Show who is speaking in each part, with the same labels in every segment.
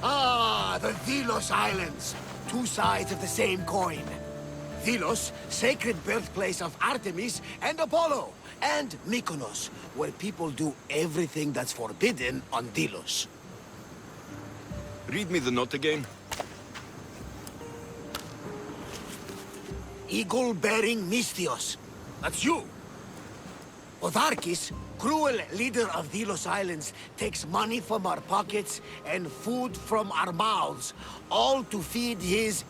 Speaker 1: Ah, the Delos Islands. Two sides of the same coin. Delos, sacred birthplace of Artemis and Apollo. And Mykonos, where people do everything that's forbidden on Delos.
Speaker 2: Read me the note again.
Speaker 1: Eagle-bearing Mystios. That's you. Otharkis, cruel leader of Delos Islands, takes money from our pockets and food from our mouths, all to feed his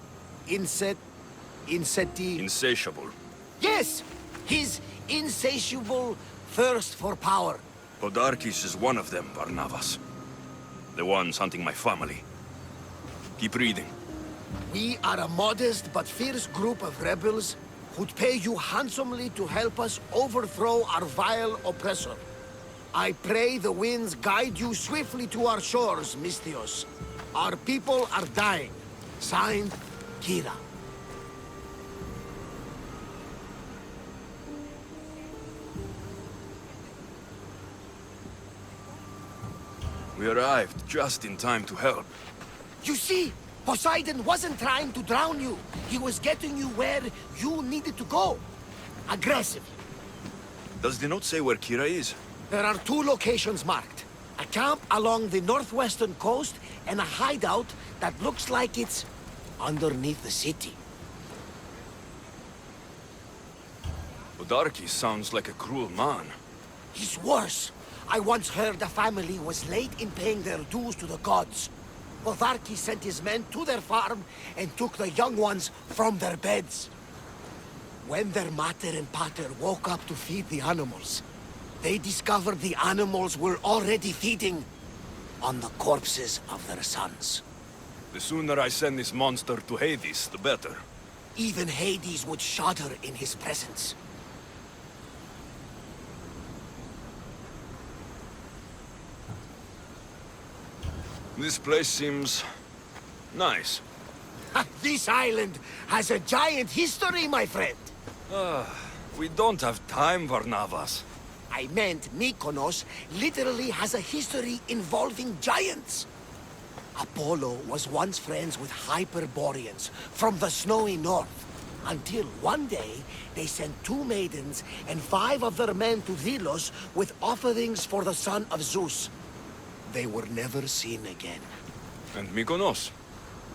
Speaker 2: Insatiable.
Speaker 1: Yes! His insatiable thirst for power.
Speaker 2: Podarkis is one of them, Barnabas. The ones hunting my family. Keep reading.
Speaker 1: We are a modest but fierce group of rebels who'd pay you handsomely to help us overthrow our vile oppressor. I pray the winds guide you swiftly to our shores, Mystios. Our people are dying. Signed, Kyra.
Speaker 2: We arrived just in time to help.
Speaker 1: You see, Poseidon wasn't trying to drown you. He was getting you where you needed to go. Aggressively.
Speaker 2: Does the note say where Kyra is?
Speaker 1: There are two locations marked. A camp along the northwestern coast and a hideout that looks like it's underneath the city.
Speaker 2: Podarkis sounds like a cruel man.
Speaker 1: He's worse. I once heard a family was late in paying their dues to the gods. Otharkis sent his men to their farm and took the young ones from their beds. When their mater and pater woke up to feed the animals, they discovered the animals were already feeding on the corpses of their sons.
Speaker 2: The sooner I send this monster to Hades, the better.
Speaker 1: Even Hades would shudder in his presence.
Speaker 2: This place seems nice.
Speaker 1: This island has a giant history, my friend.
Speaker 2: We don't have time, Varnavas.
Speaker 1: I meant Mykonos literally has a history involving giants. Apollo was once friends with Hyperboreans from the snowy north, until one day they sent 2 maidens and 5 of their men to Delos with offerings for the son of Zeus. They were never seen again.
Speaker 2: And Mykonos?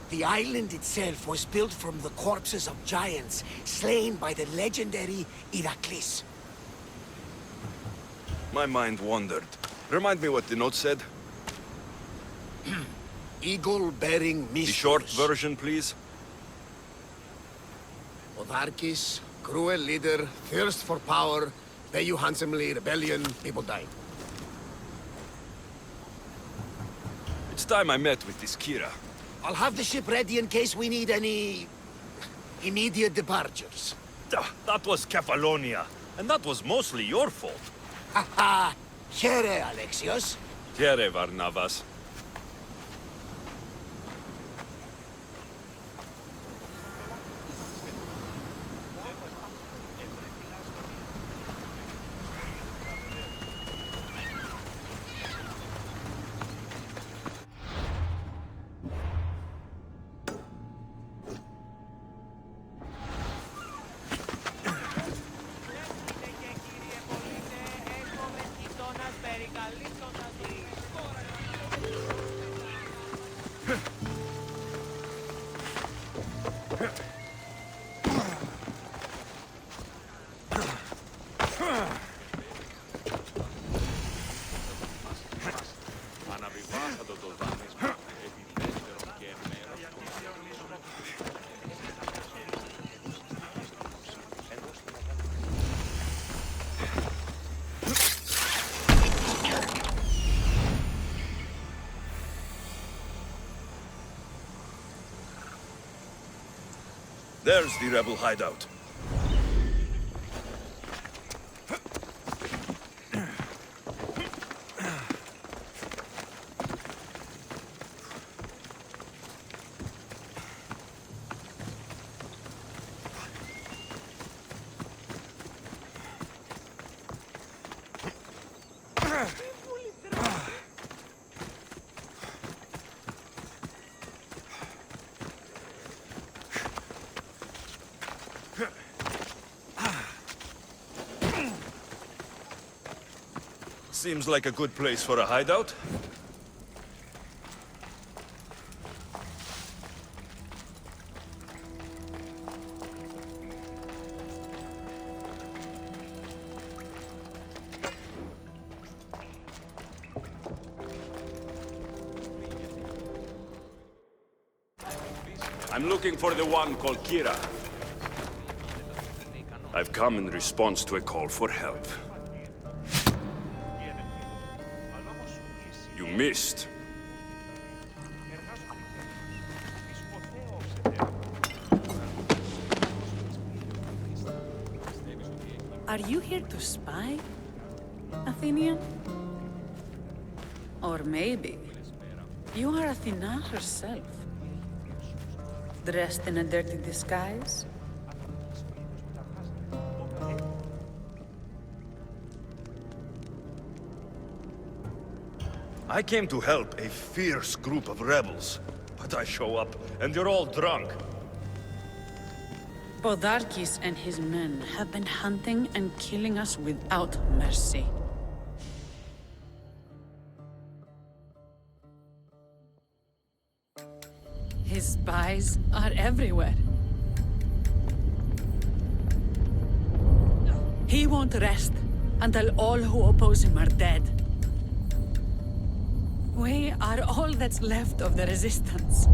Speaker 1: The island itself was built from the corpses of giants slain by the legendary Iraklis.
Speaker 2: My mind wandered. Remind me what the note said.
Speaker 1: Eagle-bearing Mystios.
Speaker 2: The short version, please.
Speaker 1: Otharkis, cruel leader, thirst for power, pay you handsomely, rebellion, people dying.
Speaker 2: It's time I met with this Kyra.
Speaker 1: I'll have the ship ready in case we need any immediate departures.
Speaker 2: That was Kefalonia, and that was mostly your fault.
Speaker 1: Ha ha! Here, Alexios.
Speaker 2: Here, Varnavas. There's the rebel hideout. Seems like a good place for a hideout. I'm looking for the one called Kyra. I've come in response to a call for help. You missed.
Speaker 3: Are you here to spy, Athenian? Or maybe you are Athena herself, dressed in a dirty disguise?
Speaker 2: I came to help a fierce group of rebels, but I show up and they're all drunk.
Speaker 3: Podarkes and his men have been hunting and killing us without mercy. His spies are everywhere. He won't rest until all who oppose him are dead. We are all that's left of the resistance.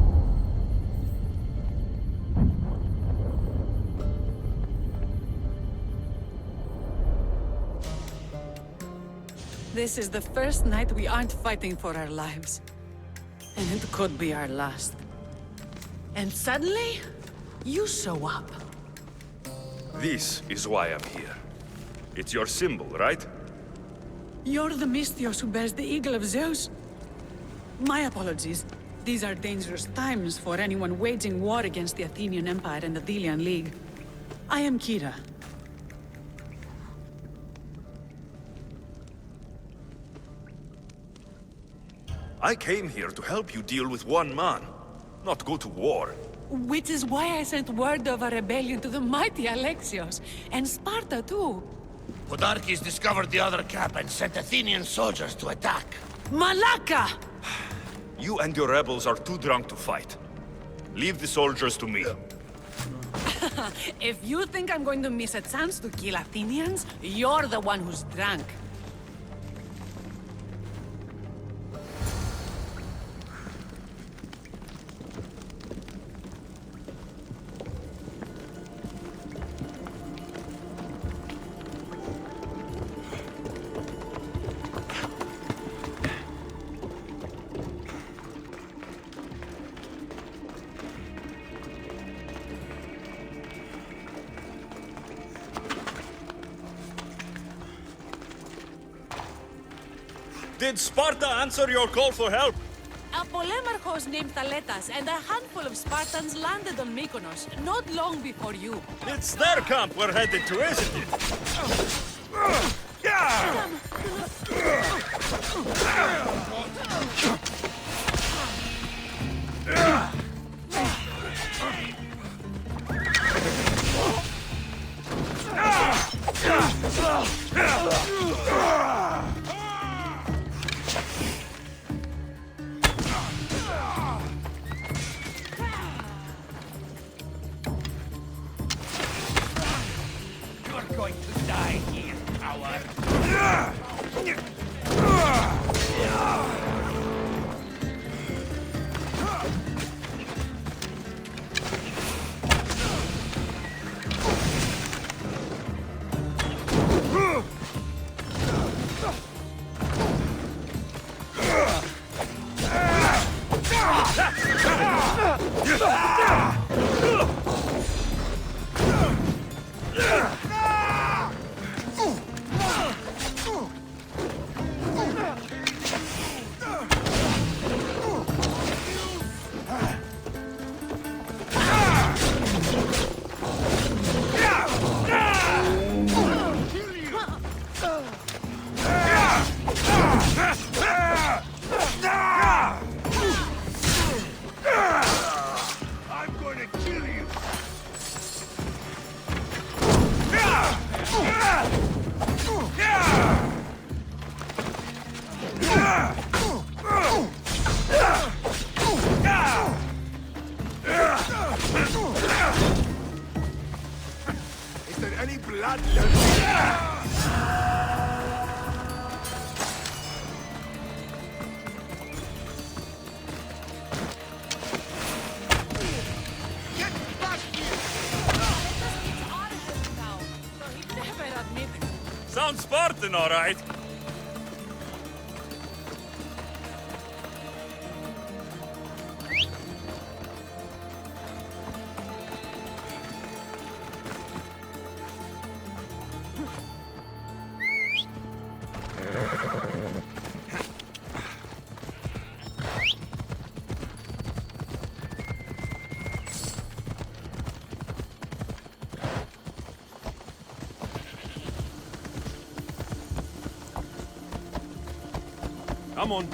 Speaker 3: This is the first night we aren't fighting for our lives. And it could be our last. And suddenly, you show up.
Speaker 2: This is why I'm here. It's your symbol, right?
Speaker 3: You're the Mystios who bears the eagle of Zeus? My apologies. These are dangerous times for anyone waging war against the Athenian Empire and the Delian League. I am Kyra.
Speaker 2: I came here to help you deal with one man, not go to war.
Speaker 3: Which is why I sent word of a rebellion to the mighty Alexios, and Sparta too.
Speaker 1: Podarkes discovered the other camp and sent Athenian soldiers to attack.
Speaker 3: Malaka!
Speaker 2: You and your rebels are too drunk to fight. Leave the soldiers to me.
Speaker 3: If you think I'm going to miss a chance to kill Athenians, you're the one who's drunk.
Speaker 2: Did Sparta answer your call for help?
Speaker 3: A polemarchos named Thaletas and a handful of Spartans landed on Mykonos not long before you.
Speaker 2: It's their camp we're headed to, isn't it?
Speaker 1: Going to die here, coward.
Speaker 2: Sounds Spartan, all right. Come on.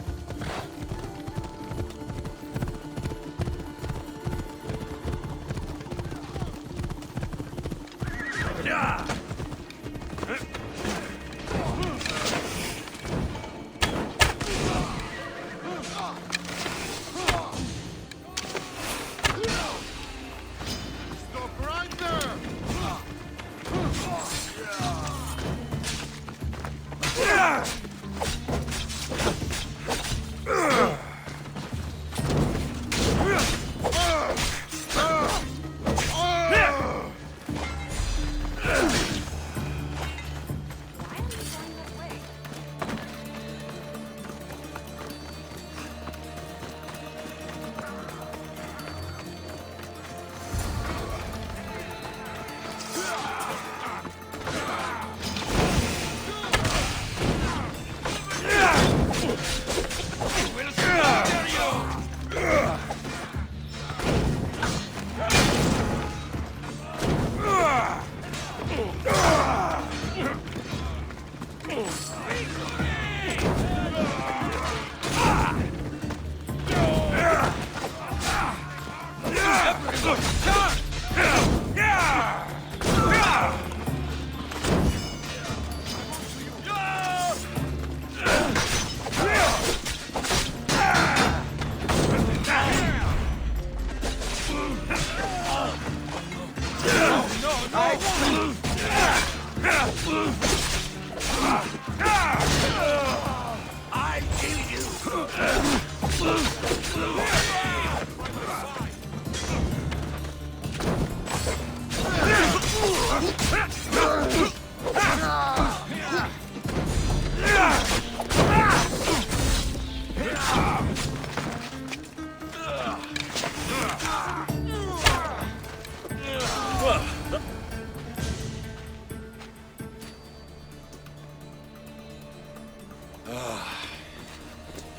Speaker 2: Yeah.
Speaker 4: Stop right there!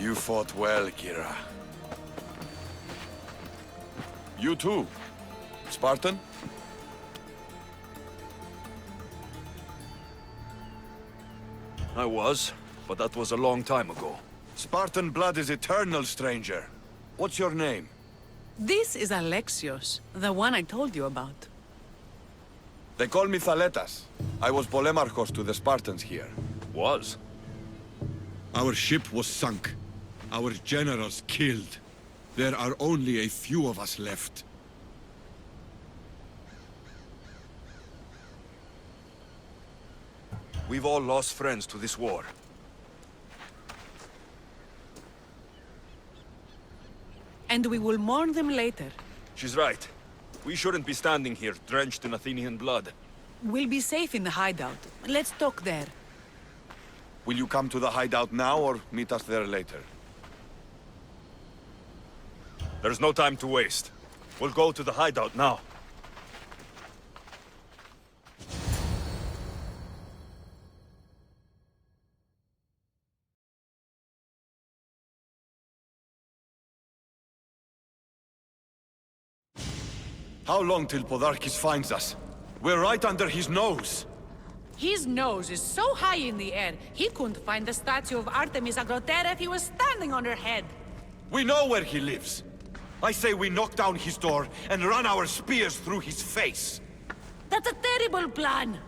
Speaker 5: You fought well, Kyra. You too, Spartan?
Speaker 2: I was, but that was a long time ago.
Speaker 5: Spartan blood is eternal, stranger. What's your name?
Speaker 3: This is Alexios, the one I told you about.
Speaker 5: They call me Thaletas. I was Polemarchos to the Spartans here.
Speaker 2: Was?
Speaker 6: Our ship was sunk. Our generals killed. There are only a few of us left.
Speaker 2: We've all lost friends to this war.
Speaker 3: And we will mourn them later.
Speaker 2: She's right. We shouldn't be standing here, drenched in Athenian blood.
Speaker 3: We'll be safe in the hideout. Let's talk there.
Speaker 5: Will you come to the hideout now or meet us there later?
Speaker 2: There's no time to waste. We'll go to the hideout now.
Speaker 5: How long till Podarkis finds us? We're right under his nose.
Speaker 3: His nose is so high in the air, he couldn't find the statue of Artemis Agrotera if he was standing on her head.
Speaker 5: We know where he lives. I say we knock down his door and run our spears through his face.
Speaker 3: That's a terrible plan.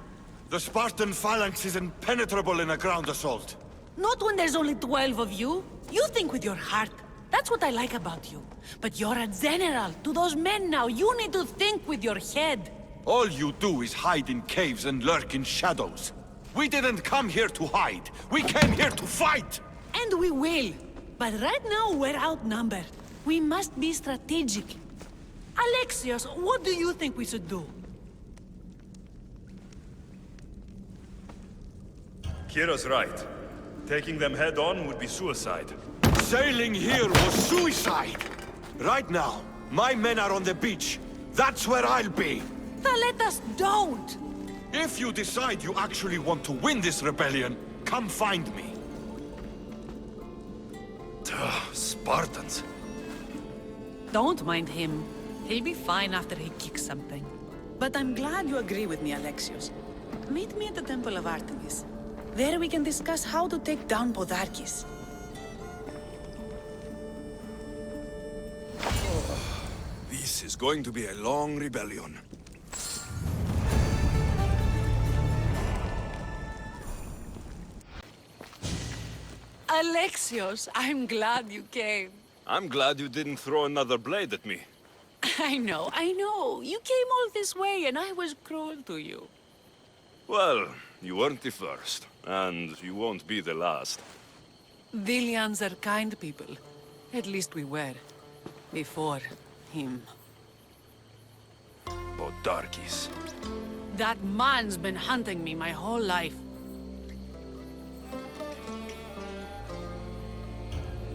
Speaker 5: The Spartan phalanx is impenetrable in a ground assault.
Speaker 3: Not when there's only 12 of you. You think with your heart. That's what I like about you. But you're a general. To those men now, you need to think with your head.
Speaker 5: All you do is hide in caves and lurk in shadows. We didn't come here to hide. We came here to fight!
Speaker 3: And we will. But right now we're outnumbered. We must be strategic. Alexios, what do you think we should do?
Speaker 2: Kyra's right. Taking them head on would be suicide.
Speaker 5: Sailing here was suicide! Right now, my men are on the beach. That's where I'll be!
Speaker 3: Then let us don't!
Speaker 5: If you decide you actually want to win this rebellion, come find me.
Speaker 2: Spartans.
Speaker 3: Don't mind him. He'll be fine after he kicks something. But I'm glad you agree with me, Alexios. Meet me at the Temple of Artemis. There we can discuss how to take down Podarkis.
Speaker 2: This is going to be a long rebellion.
Speaker 3: Alexios, I'm glad you came.
Speaker 2: I'm glad you didn't throw another blade at me.
Speaker 3: I know. You came all this way and I was cruel to you.
Speaker 2: Well, you weren't the first, and you won't be the last.
Speaker 3: Dilians are kind people. At least we were. Before him.
Speaker 2: Podarkis.
Speaker 3: That man's been hunting me my whole life.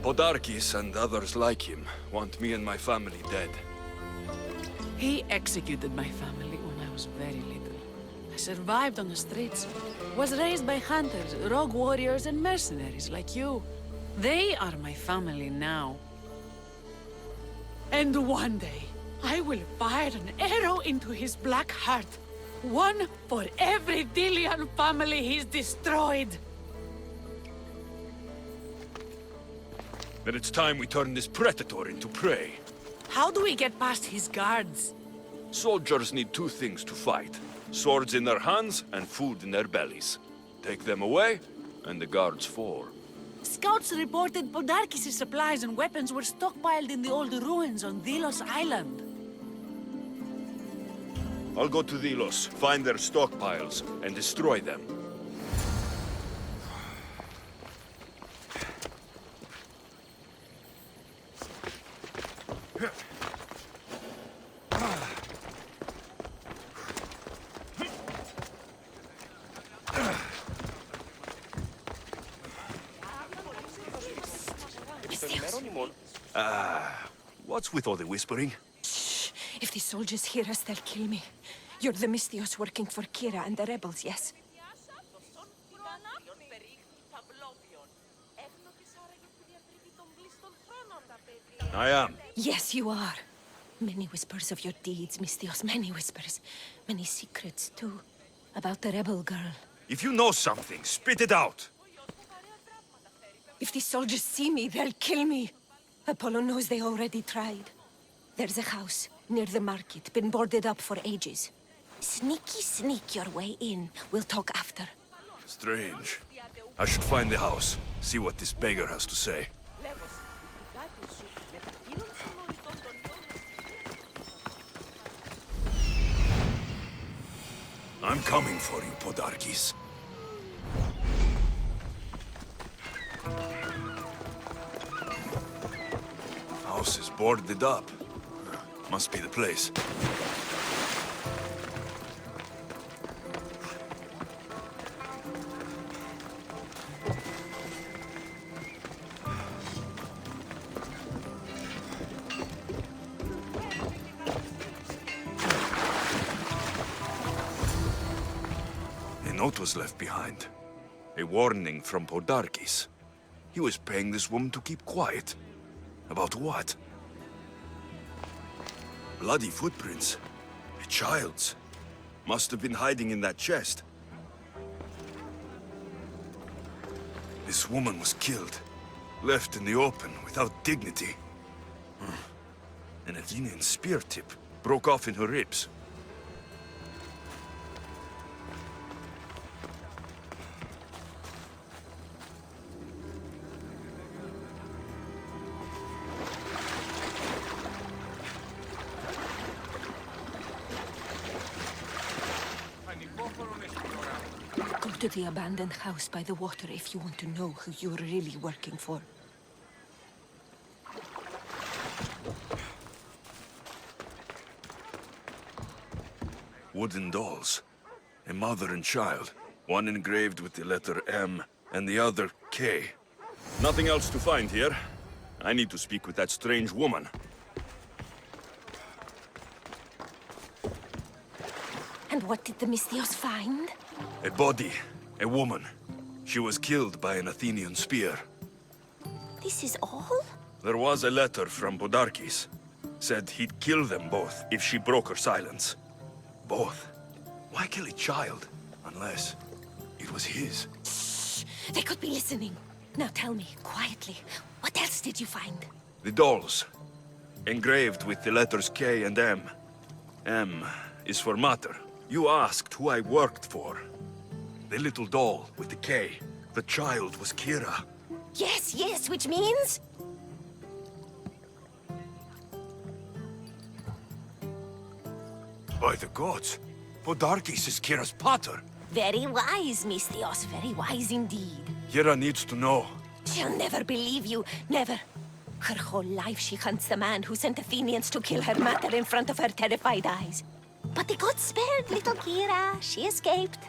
Speaker 2: Podarkis and others like him want me and my family dead.
Speaker 3: He executed my family when I was very little. I survived on the streets. Was raised by hunters, rogue warriors, and mercenaries like you. They are my family now. And one day, I will fire an arrow into his black heart. One for every Dilian family he's destroyed.
Speaker 2: Then it's time we turn this predator into prey.
Speaker 3: How do we get past his guards?
Speaker 2: Soldiers need two things to fight. Swords in their hands and food in their bellies. Take them away, and the guards fall.
Speaker 3: Scouts reported Podarkis' supplies and weapons were stockpiled in the old ruins on Delos Island.
Speaker 2: I'll go to Delos, find their stockpiles, and destroy them. What's with all the whispering?
Speaker 4: Shh! If the soldiers hear us, they'll kill me. You're the Mystios working for Kyra and the rebels, yes?
Speaker 2: I am.
Speaker 4: Yes, you are. Many whispers of your deeds, Mystios. Many whispers. Many secrets, too. About the rebel girl.
Speaker 2: If you know something, spit it out.
Speaker 4: If the soldiers see me, they'll kill me. Apollo knows they already tried. There's a house near the market, been boarded up for ages. Sneak your way in. We'll talk after.
Speaker 2: Strange. I should find the house, see what this beggar has to say. I'm coming for you, Podarkis. House is boarded up. Must be the place. A note was left behind. A warning from Podarkis. He was paying this woman to keep quiet. About what? Bloody footprints. A child's. Must have been hiding in that chest. This woman was killed. Left in the open, without dignity. An Athenian spear tip broke off in her ribs.
Speaker 4: to the abandoned house by the water if you want to know who you're really working for.
Speaker 2: Wooden dolls. A mother and child. One engraved with the letter M, and the other K. Nothing else to find here. I need to speak with that strange woman.
Speaker 4: And what did the Misthios find?
Speaker 2: A body. A woman. She was killed by an Athenian spear.
Speaker 4: This is all?
Speaker 2: There was a letter from Podarkis. Said he'd kill them both if she broke her silence. Both. Why kill a child? Unless it was his.
Speaker 4: Shh! They could be listening. Now tell me, quietly, what else did you find?
Speaker 2: The dolls. Engraved with the letters K and M. M is for mater. You asked who I worked for. The little doll with the K. The child was Kyra.
Speaker 4: Yes, yes, which means?
Speaker 2: By the gods, Podarkis is Kyra's pater.
Speaker 4: Very wise, Misthios, very wise indeed.
Speaker 2: Kyra needs to know.
Speaker 4: She'll never believe you, never. Her whole life she hunts the man who sent Athenians to kill her mater in front of her terrified eyes. But the gods spared little Kyra. She escaped.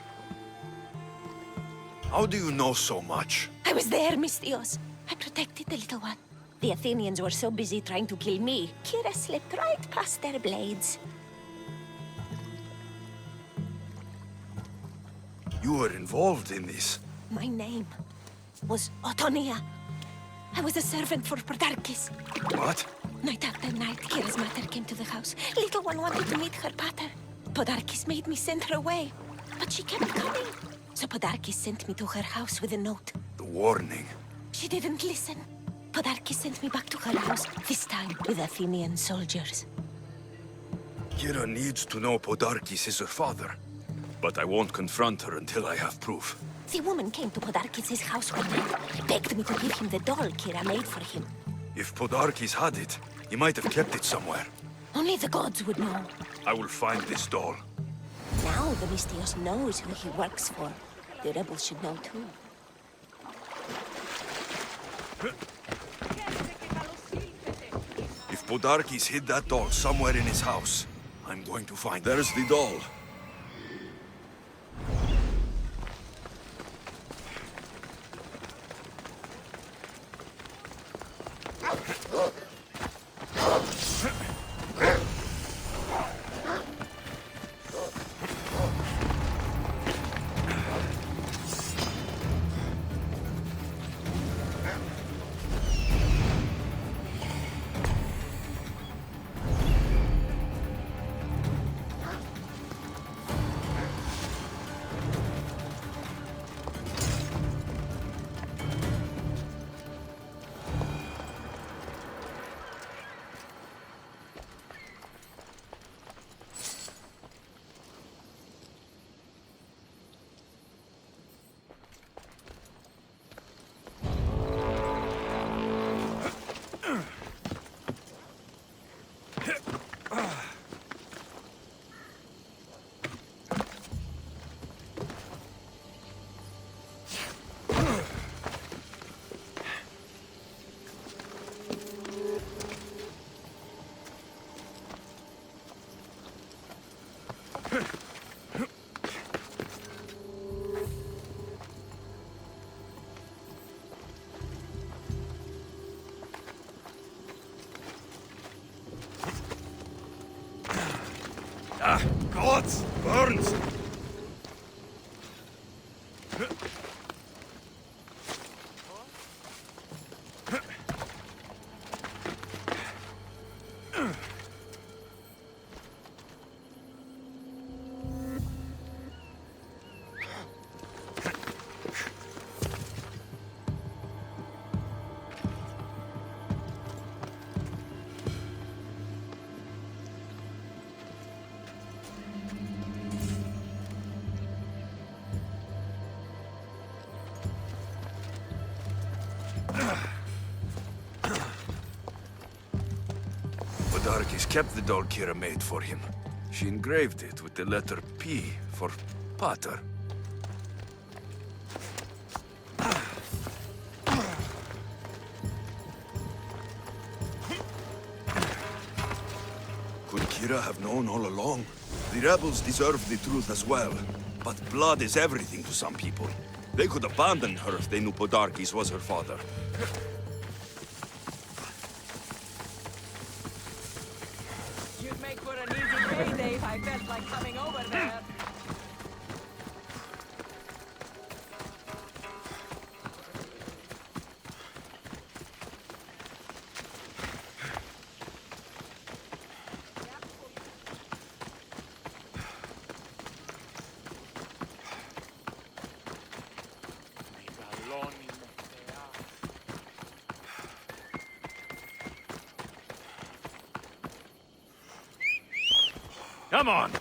Speaker 2: How do you know so much?
Speaker 4: I was there, Misthios. I protected the little one. The Athenians were so busy trying to kill me, Kyra slipped right past their blades.
Speaker 2: You were involved in this.
Speaker 4: My name was Otonia. I was a servant for Podarkis.
Speaker 2: What?
Speaker 4: Night after night, Kyra's mater came to the house. Little one wanted to meet her pater. Podarkis made me send her away, but she kept coming. So Podarkis sent me to her house with a note.
Speaker 2: The warning.
Speaker 4: She didn't listen. Podarkis sent me back to her house, this time with Athenian soldiers.
Speaker 2: Kyra needs to know Podarkis is her father. But I won't confront her until I have proof.
Speaker 4: The woman came to Podarkis' house one night, begged me to give him the doll Kyra made for him.
Speaker 2: If Podarkis had it, he might have kept it somewhere.
Speaker 4: Only the gods would know.
Speaker 2: I will find this doll.
Speaker 4: Now the Misthios knows who he works for. The rebels should know too.
Speaker 2: If Podarkis hid that doll somewhere in his house, I'm going to find it. There's the doll. Gods! Burns! Podarkis kept the doll Kyra made for him. She engraved it with the letter P for Pater. Kyra have known all along. The rebels deserve the truth as well. But blood is everything to some people. They could abandon her if they knew Podarkes was her father.
Speaker 7: You'd make for an easy payday if I felt like coming over there.
Speaker 5: Come on!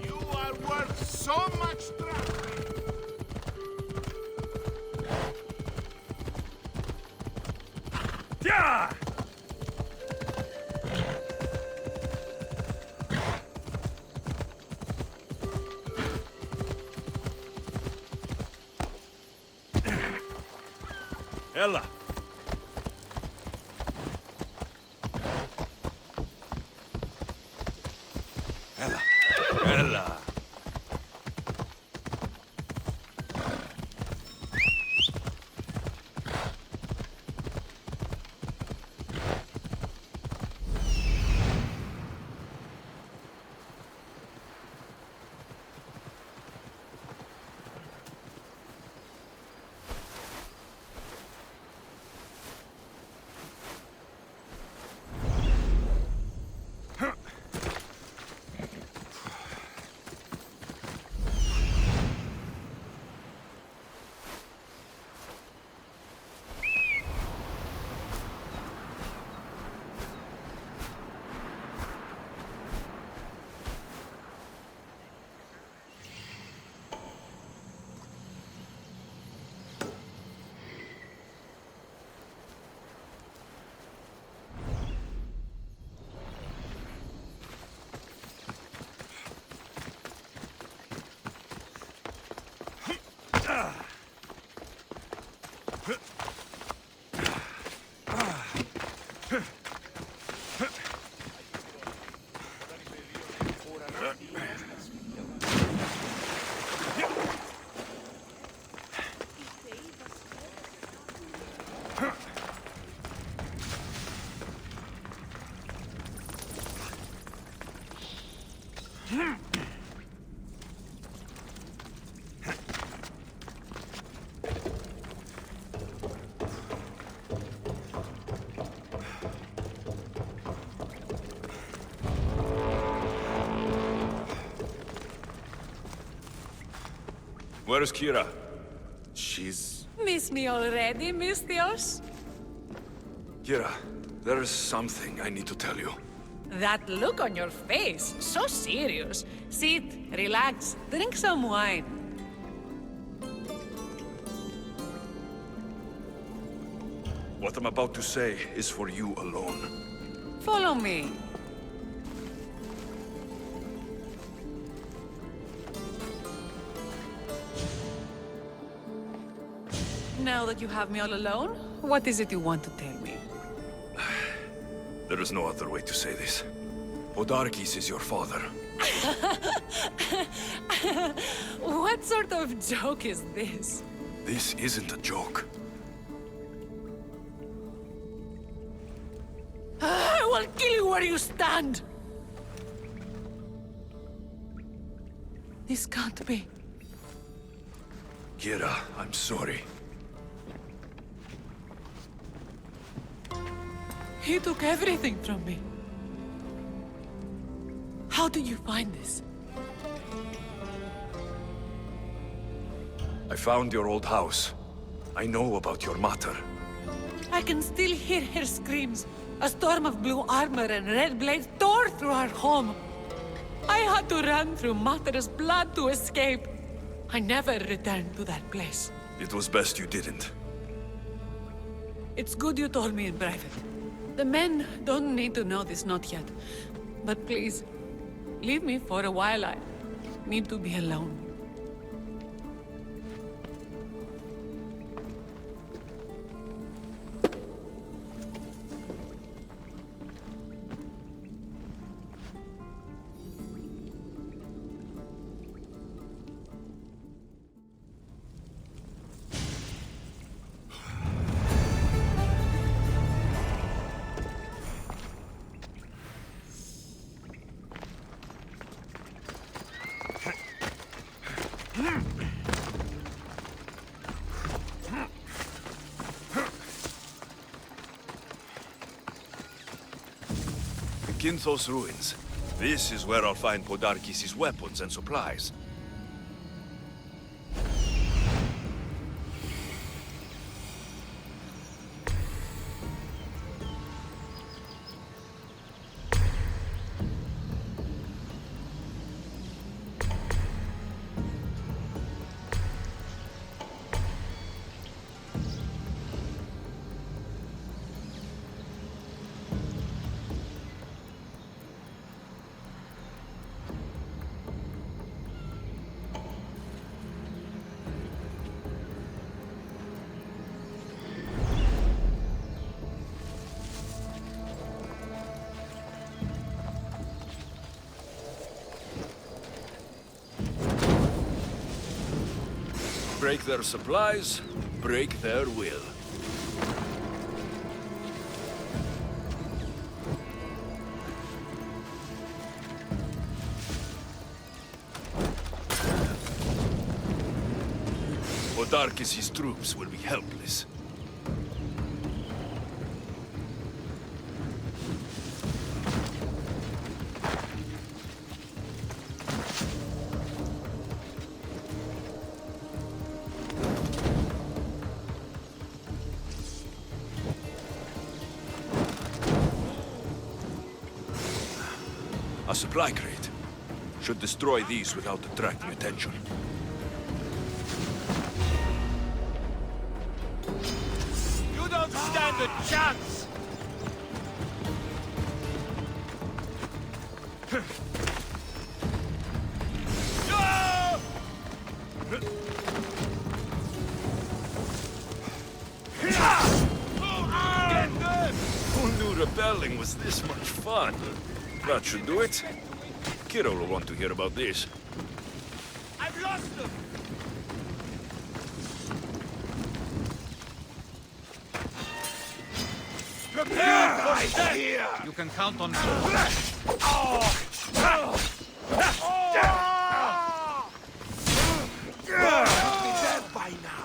Speaker 8: You are worth so much trouble.
Speaker 5: Yeah!
Speaker 2: Ella! Ella! Where's Kyra? She's...
Speaker 7: Miss me already, Misthios?
Speaker 2: Kyra, there's something I need to tell you.
Speaker 7: That look on your face, so serious. Sit, relax, drink some wine.
Speaker 2: What I'm about to say is for you alone.
Speaker 7: Follow me. Now that you have me all alone, what is it you want to tell me?
Speaker 2: There is no other way to say this. Podarkes is your father.
Speaker 7: What sort of joke is this?
Speaker 2: This isn't a joke.
Speaker 7: I will kill you where you stand! This can't be.
Speaker 2: Kyra, I'm sorry.
Speaker 7: He took everything from me. How did you find this?
Speaker 2: I found your old house. I know about your mater.
Speaker 7: I can still hear her screams. A storm of blue armor and red blades tore through our home. I had to run through Mater's blood to escape. I never returned to that place.
Speaker 2: It was best you didn't.
Speaker 7: It's good you told me in private. The men don't need to know this, not yet. But please, leave me for a while. I need to be alone.
Speaker 2: Ginthos ruins. This is where I'll find Podarkis' weapons and supplies. Break their supplies, break their will. Podarkis' troops will be helpless. A supply crate. Should destroy these without attracting attention.
Speaker 5: You don't stand a chance! Get them!
Speaker 2: Who knew rebelling was this much fun? That should do it. Kyra will want to hear about this.
Speaker 5: I've lost them! Prepare for death! You can count on me.
Speaker 1: Be dead by now.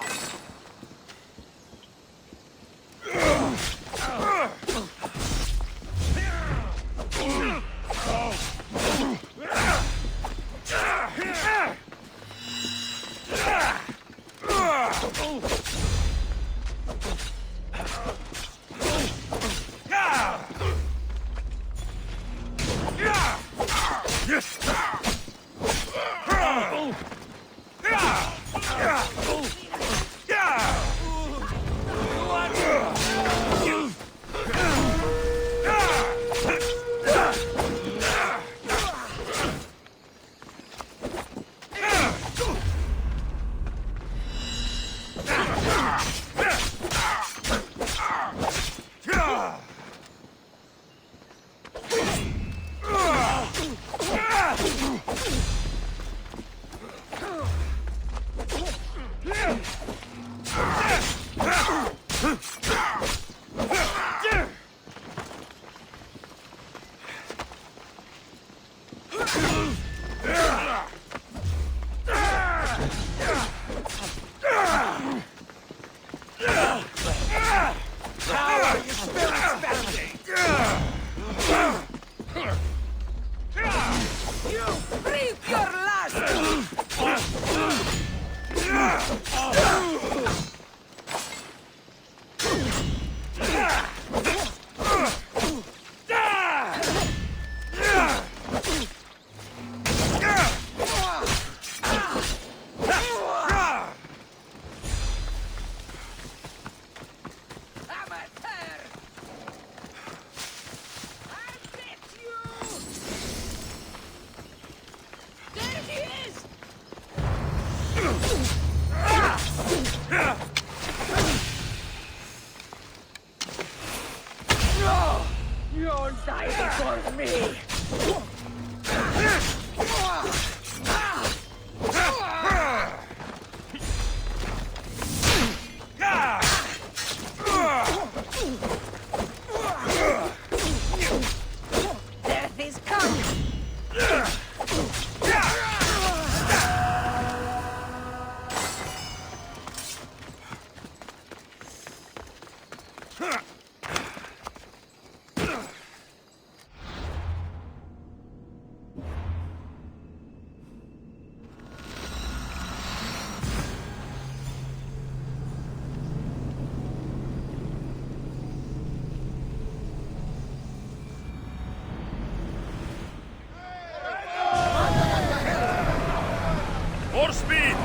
Speaker 2: More speed!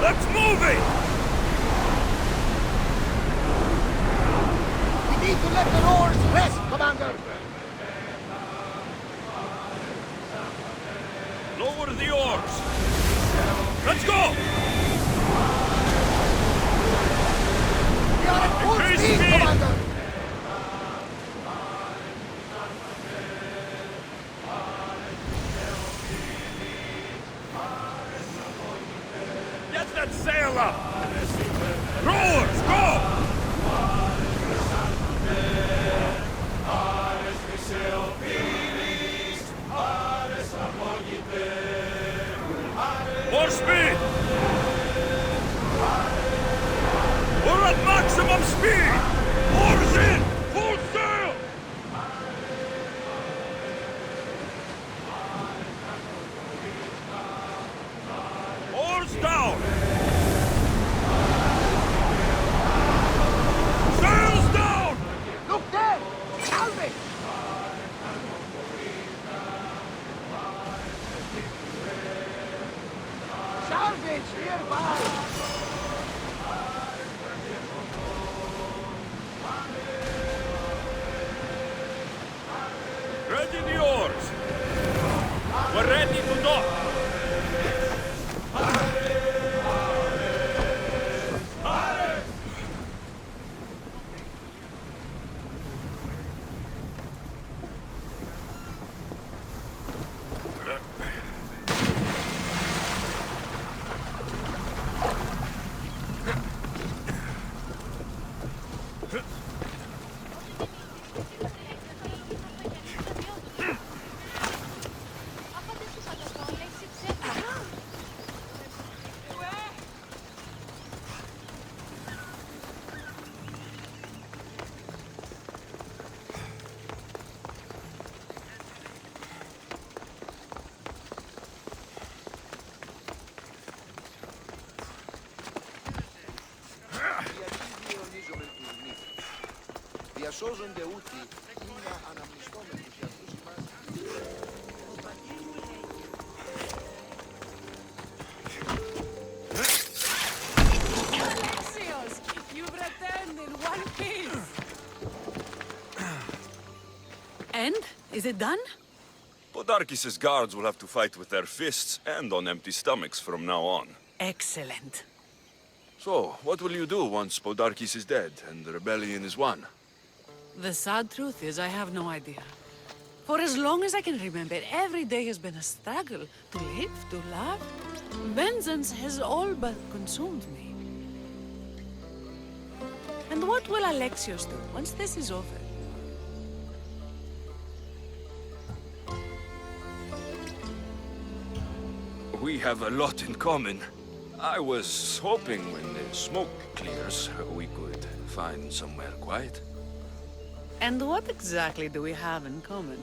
Speaker 2: Let's move it!
Speaker 1: We need to let the oars rest, Commander!
Speaker 2: Lower the oars! Let's go!
Speaker 1: We are at full
Speaker 2: Increase
Speaker 1: speed,
Speaker 2: speed!
Speaker 1: Commander!
Speaker 2: Get that sail up! Rowers, go! More speed! We're at maximum speed! Oars in! Full sail! Oars down! Sails down!
Speaker 1: Look there! Salvage! Salvage nearby!
Speaker 2: Ready the oars! We're ready to dock!
Speaker 1: Διασώζονται ούτοι, είναι αναμνηστόμενοι για αυτούς μας.
Speaker 7: Alexios, you've returned in one piece.
Speaker 3: And? Is it done?
Speaker 2: Podarkis' guards will have to fight with their fists and on empty stomachs from now on.
Speaker 3: Excellent.
Speaker 2: So, what will you do once Podarkis is dead and the rebellion is won?
Speaker 7: The sad truth is, I have no idea. For as long as I can remember, every day has been a struggle to live, to love. Vengeance has all but consumed me. And what will Alexios do once this is over?
Speaker 2: We have a lot in common. I was hoping when the smoke clears, we could find somewhere quiet.
Speaker 3: And what exactly do we have in common?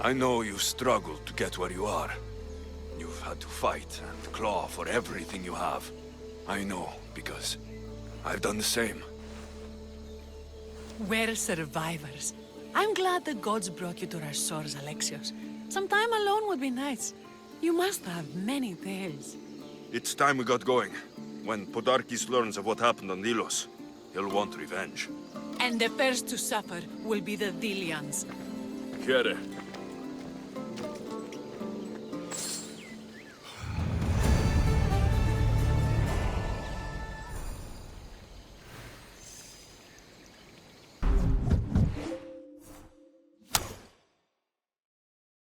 Speaker 2: I know you struggled to get where you are. You've had to fight and claw for everything you have. I know, because I've done the same.
Speaker 7: We're survivors. I'm glad the gods brought you to our shores, Alexios. Some time alone would be nice. You must have many tales.
Speaker 2: It's time we got going. When Podarkis learns of what happened on Delos, he'll want revenge.
Speaker 7: And the first to suffer will be the Delians.
Speaker 2: Kyra,